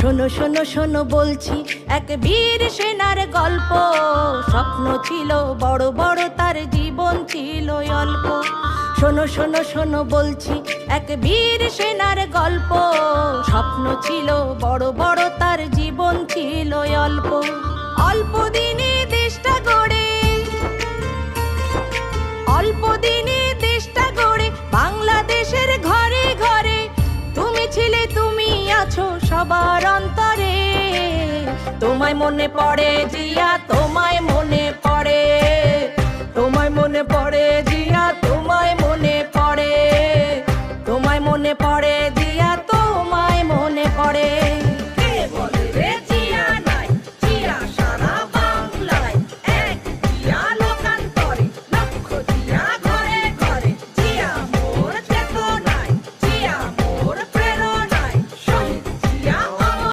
শোনো শোনো শোনো বলছি এক বীর সেনার গল্প। স্বপ্ন ছিল বড় বড়, তার জীবন ছিল অল্প। শোনো শোনো শোনো বলছি এক বীর সেনার গল্প। স্বপ্ন ছিল বড় বড়, তার জীবন ছিল অল্প। অল্প দিনে দেশটা গড়ে, অল্প দিনে দেশটা গড়ে বাংলাদেশের ঘরে ঘরে তুমি ছিলে, তুমি আছো সবার অন্তরে। তোমায় মনে পড়ে জিয়া, তোমায় মনে পড়ে, তোমায় মনে পড়ে জিয়া, তোমায় মনে পড়ে, তোমায় মনে পড়ে